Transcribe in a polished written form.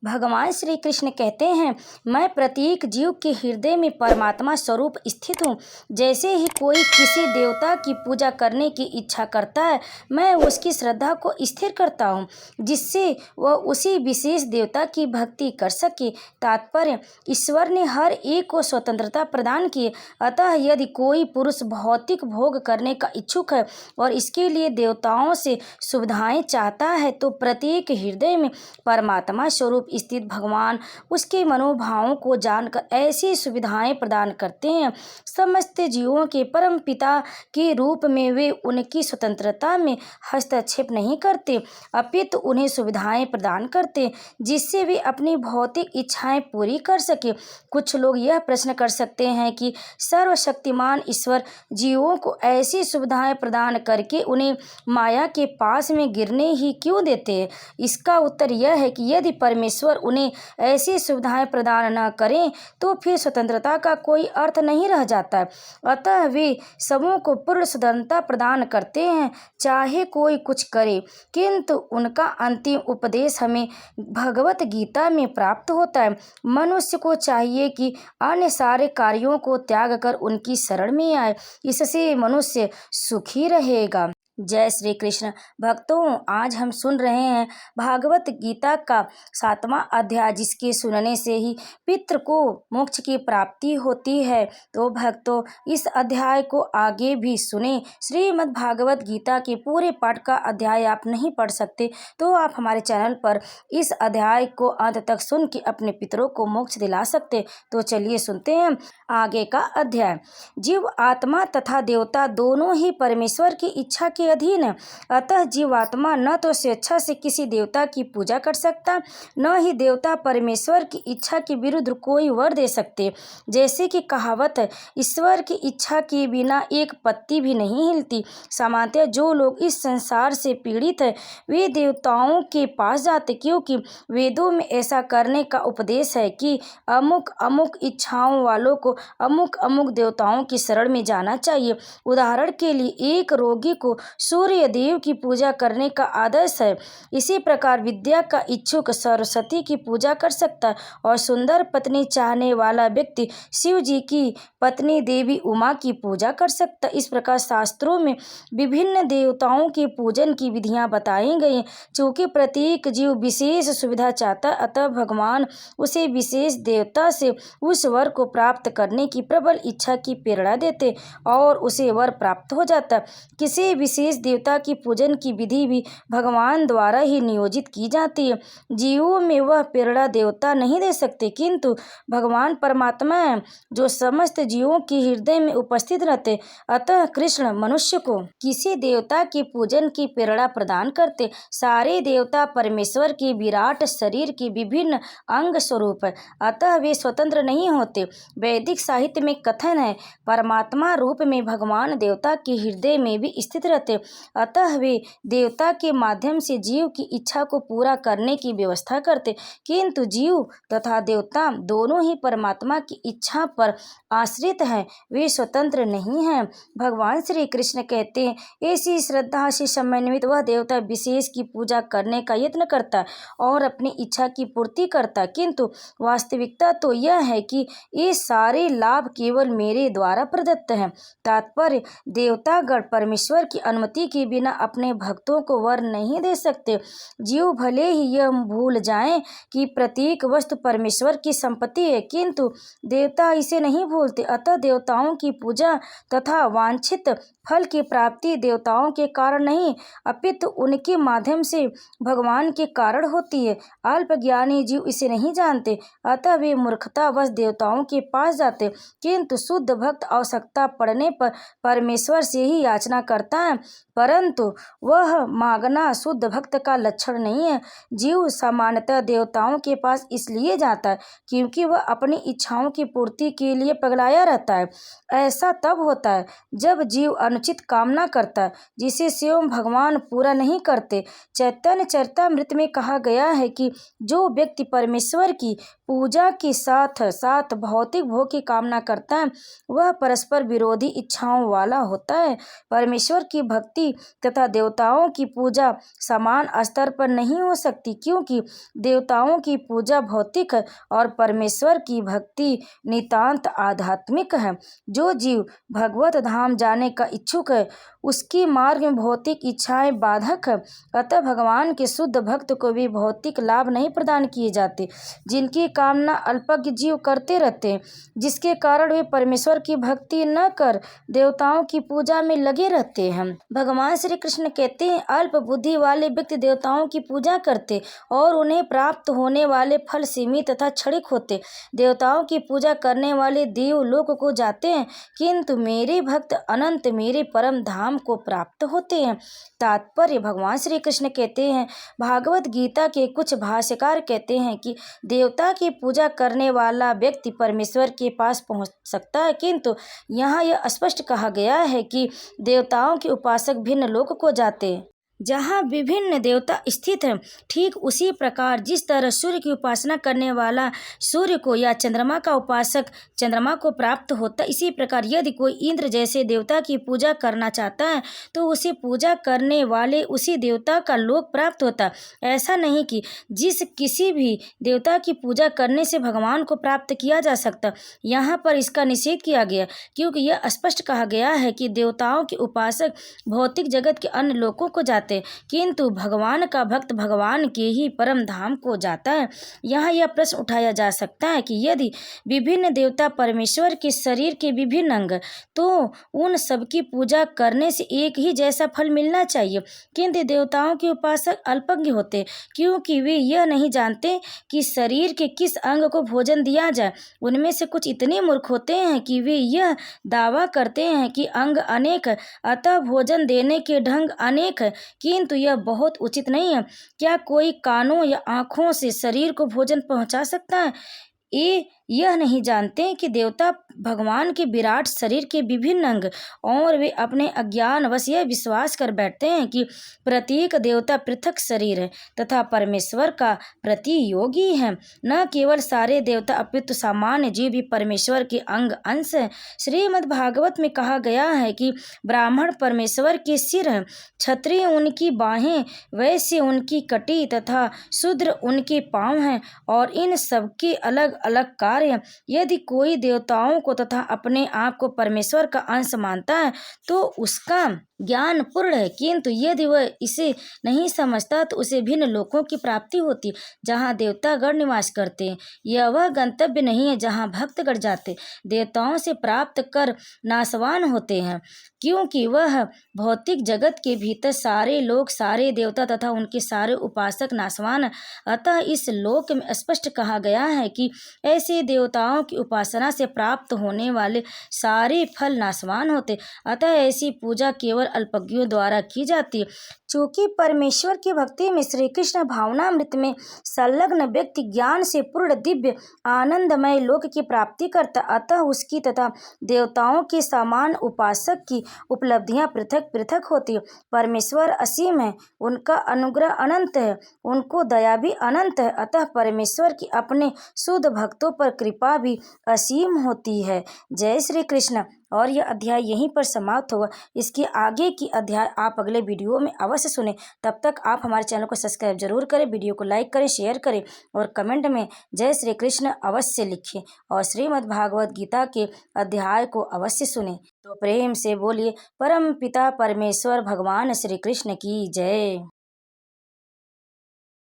भगवान श्री कृष्ण कहते हैं, मैं प्रत्येक जीव के हृदय में परमात्मा स्वरूप स्थित हूँ। जैसे ही कोई किसी देवता की पूजा करने की इच्छा करता है, मैं उसकी श्रद्धा को स्थिर करता हूँ, जिससे वह उसी विशेष देवता की भक्ति कर सके। तात्पर्य, ईश्वर ने हर एक को स्वतंत्रता प्रदान की। अतः यदि कोई पुरुष भौतिक भोग करने का इच्छुक है और इसके लिए देवताओं से सुविधाएं चाहता है, तो प्रत्येक हृदय में परमात्मा स्वरूप स्थित भगवान उसके मनोभावों को जानकर ऐसी सुविधाएं प्रदान करते हैं। समस्त जीवों के परम पिता के रूप में वे उनकी स्वतंत्रता में हस्तक्षेप नहीं करते, अपितु उन्हें सुविधाएं प्रदान करते जिससे वे अपनी भौतिक इच्छाएं पूरी कर सके। कुछ लोग यह प्रश्न कर सकते हैं कि सर्वशक्तिमान ईश्वर जीवों को ऐसी सुविधाएं प्रदान करके उन्हें माया के पास में गिरने ही क्यों देते हैं। इसका उत्तर यह है कि यदि परमेश्वर उन्हें ऐसी सुविधाएं प्रदान न करें तो फिर स्वतंत्रता का कोई अर्थ नहीं रह जाता। अतः वे सबों को पूर्ण स्वतंत्रता प्रदान करते हैं, चाहे कोई कुछ करे। किंतु उनका अंतिम उपदेश हमें भगवत गीता में प्राप्त होता है। मनुष्य को चाहिए कि अन्य सारे कार्यों को त्याग कर उनकी शरण में आए, इससे मनुष्य सुखी रहेगा। जय श्री कृष्ण। भक्तों, आज हम सुन रहे हैं भागवत गीता का 7वां अध्याय, जिसके सुनने से ही पितृ को मोक्ष की प्राप्ति होती है। तो भक्तों, इस अध्याय को आगे भी सुने। श्रीमद् भागवत गीता के पूरे पाठ का अध्याय आप नहीं पढ़ सकते तो आप हमारे चैनल पर इस अध्याय को अंत तक सुन के अपने पितरों को मोक्ष दिला सकते। तो चलिए सुनते हैं आगे का अध्याय। जीव आत्मा तथा देवता दोनों ही परमेश्वर की इच्छा के अधीन है। अतः जीवात्मा न तो स्वेच्छा से किसी देवता की पूजा कर सकता, न ही देवता परमेश्वर की इच्छा के विरुद्ध कोई वर दे सकते। जैसे कि कहावत है, ईश्वर की इच्छा के बिना एक पत्ती भी नहीं हिलती। सामान्यतः जो लोग इस संसार से पीड़ित है वे देवताओं के पास जाते, क्योंकि वेदों में ऐसा करने का उपदेश है कि अमुक अमुक इच्छाओं वालों को अमुक अमुक देवताओं की शरण में जाना चाहिए। उदाहरण के लिए, एक रोगी को सूर्य देव की पूजा करने का आदर्श है। इसी प्रकार विद्या का इच्छुक सरस्वती की पूजा कर सकता है और सुंदर पत्नी चाहने वाला व्यक्ति शिव जी की पत्नी देवी उमा की पूजा कर सकता है। इस प्रकार शास्त्रों में विभिन्न देवताओं के पूजन की विधियां बताई गई हैं। चूंकि प्रत्येक जीव विशेष सुविधा चाहता है, अतः भगवान उसे विशेष देवता से उस वर को प्राप्त करने की प्रबल इच्छा की प्रेरणा देते और उसे वर प्राप्त हो जाता। किसी विशेष देवता की पूजन की विधि भी भगवान द्वारा ही नियोजित की जाती है। जीवों में वह प्रेरणा देवता नहीं दे सकते, किंतु भगवान परमात्मा है जो समस्त जीवों के हृदय में उपस्थित रहते। अतः कृष्ण मनुष्य को किसी देवता के पूजन की प्रेरणा प्रदान करते। सारे देवता परमेश्वर के विराट शरीर के विभिन्न अंग स्वरूप है, अतः वे स्वतंत्र नहीं होते। वैदिक साहित्य में कथन है, परमात्मा रूप में भगवान देवता के हृदय में भी स्थित रहते, अतः वे देवता के माध्यम से जीव की इच्छा को पूरा करने की व्यवस्था करते। किंतु जीव तथा देवता दोनों ही परमात्मा की इच्छा पर आश्रित हैं, वे स्वतंत्र नहीं हैं। भगवान श्री कृष्ण कहते हैं, ऐसी श्रद्धा से समन्वित वह देवता विशेष की पूजा करने का यत्न करता है और अपनी इच्छा की पूर्ति करता है, किंतु वास्तविकता तो यह है कि ये सारे लाभ केवल मेरे द्वारा प्रदत्त हैं। तात्पर्य, देवतागण परमेश्वर की अनुमति के बिना अपने भक्तों को वर नहीं दे सकते। जीव भले ही यह भूल जाएं कि प्रत्येक वस्तु परमेश्वर की संपत्ति है, किंतु देवता इसे नहीं भूलते। अतः देवताओं की पूजा तथा वांछित फल की प्राप्ति देवताओं के कारण नहीं, अपितु उनके माध्यम से भगवान के कारण होती है। अल्पज्ञानी जीव इसे नहीं जानते, अतः वे मूर्खतावश देवताओं के पास जाते, किंतु शुद्ध भक्त आवश्यकता पड़ने पर परमेश्वर से ही याचना करता है, परंतु वह मांगना शुद्ध भक्त का लक्षण नहीं है। जीव सामान्यतः देवताओं के पास इसलिए जाता है क्योंकि वह अपनी इच्छाओं की पूर्ति के लिए पगलाया रहता है। ऐसा तब होता है जब जीव अनुचित कामना करता है, जिसे स्वयं भगवान पूरा नहीं करते। चैतन्य चरितामृत में कहा गया है कि जो व्यक्ति परमेश्वर की पूजा के साथ साथ भौतिक भोग की कामना करता है, वह परस्पर विरोधी इच्छाओं वाला होता है। परमेश्वर की भक्ति भक्ति तथा देवताओं की पूजा समान स्तर पर नहीं हो सकती, क्योंकि देवताओं की पूजा भौतिक है और परमेश्वर की भक्ति नितांत आध्यात्मिक है। जो जीव भगवत धाम जाने का इच्छुक है, उसकी मार्ग में भौतिक इच्छाएं बाधक है। अतः भगवान के शुद्ध भक्त को भी भौतिक लाभ नहीं प्रदान किए जाते, जिनकी कामना अल्पज्ञ जीव करते रहते हैं, जिसके कारण वे परमेश्वर की भक्ति न कर देवताओं की पूजा में लगे रहते हैं। भगवान श्री कृष्ण कहते हैं, अल्प बुद्धि वाले व्यक्ति देवताओं की पूजा करते और उन्हें प्राप्त होने वाले फल सीमित तथा क्षणिक होते। देवताओं की पूजा करने वाले देव लोक को जाते हैं, किंतु मेरे भक्त अनंत मेरे परम धाम को प्राप्त होते हैं। तात्पर्य, भगवान श्री कृष्ण कहते हैं, भागवत गीता के कुछ भाष्यकार कहते हैं कि देवता की पूजा करने वाला व्यक्ति परमेश्वर के पास पहुंच सकता है, किंतु यहाँ यह स्पष्ट कहा गया है कि देवताओं के उपासक भिन्न लोक को जाते हैं, जहाँ विभिन्न देवता स्थित हैं। ठीक उसी प्रकार जिस तरह सूर्य की उपासना करने वाला सूर्य को या चंद्रमा का उपासक चंद्रमा को प्राप्त होता, इसी प्रकार यदि कोई इंद्र जैसे देवता की पूजा करना चाहता है तो उसे पूजा करने वाले उसी देवता का लोक प्राप्त होता। ऐसा नहीं कि जिस किसी भी देवता की पूजा करने से भगवान को प्राप्त किया जा सकता। यहाँ पर इसका निषेध किया गया, क्योंकि यह स्पष्ट कहा गया है कि देवताओं के उपासक भौतिक जगत के अन्य लोकों को जाते, किंतु भगवान का भक्त भगवान के ही परम धाम को जाता है। यहाँ यह प्रश्न उठाया जा सकता है कि यदि विभिन्न देवता परमेश्वर के शरीर के विभिन्न अंग, तो उन सबकी पूजा करने से एक ही जैसा फल मिलना चाहिए, किंतु देवताओं के उपासक अल्पज्ञ होते, क्योंकि वे यह नहीं जानते कि शरीर के किस अंग को भोजन दिया जाए। उनमें से कुछ इतने मूर्ख होते हैं कि वे यह दावा करते हैं कि अंग अनेक है, अतः भोजन देने के ढंग अनेक है, किंतु यह बहुत उचित नहीं है। क्या कोई कानों या आँखों से शरीर को भोजन पहुंचा सकता है? ये यह नहीं जानते कि देवता भगवान के विराट शरीर के विभिन्न अंग, और वे अपने अज्ञानवश यह विश्वास कर बैठते हैं कि प्रत्येक देवता पृथक शरीर है तथा परमेश्वर का प्रतियोगी है। न केवल सारे देवता अपितु सामान्य जीव भी परमेश्वर के अंग अंश हैं। श्रीमद् भागवत में कहा गया है कि ब्राह्मण परमेश्वर के सिर हैं, क्षत्रिय उनकी बाहें, वैश्य उनकी कटी तथा शूद्र उनके पाँव हैं, और इन सबके अलग अलग कार्य। यदि कोई देवताओं को तथा अपने आप को परमेश्वर का अंश मानता है तो उसका ज्ञान पूर्ण है, किंतु यदि वह इसे नहीं समझता तो उसे भिन्न लोकों की प्राप्ति होती, जहाँ देवतागण निवास करते हैं। यह वह गंतव्य नहीं है जहाँ भक्तगण जाते देवताओं से प्राप्त कर नाशवान होते हैं, क्योंकि वह भौतिक जगत के भीतर सारे लोग, सारे देवता तथा उनके सारे उपासक नाशवान है। अतः इस लोक में स्पष्ट कहा गया है कि ऐसे देवताओं की उपासना से प्राप्त होने वाले सारे फल नाशवान होते। अतः ऐसी पूजा केवल अल्पज्ञों द्वारा की जाती है। चूँकि परमेश्वर की भक्ति में श्री कृष्ण भावनामृत में संलग्न व्यक्ति ज्ञान से पूर्ण दिव्य आनंदमय लोक की प्राप्ति करता, अतः उसकी तथा देवताओं के समान उपासक की उपलब्धियां पृथक पृथक होती है। परमेश्वर असीम है, उनका अनुग्रह अनंत है, उनको दया भी अनंत है, अतः परमेश्वर की अपने शुद्ध भक्तों पर कृपा भी असीम होती है। जय श्री कृष्ण। और यह अध्याय यहीं पर समाप्त होगा। इसके आगे की अध्याय आप अगले वीडियो में अवश्य सुने। तब तक आप हमारे चैनल को सब्सक्राइब जरूर करें, वीडियो को लाइक करें, शेयर करें और कमेंट में जय श्री कृष्ण अवश्य लिखें और श्रीमद् भागवत गीता के अध्याय को अवश्य सुने। तो प्रेम से बोलिए परम पिता परमेश्वर भगवान श्री कृष्ण की जय।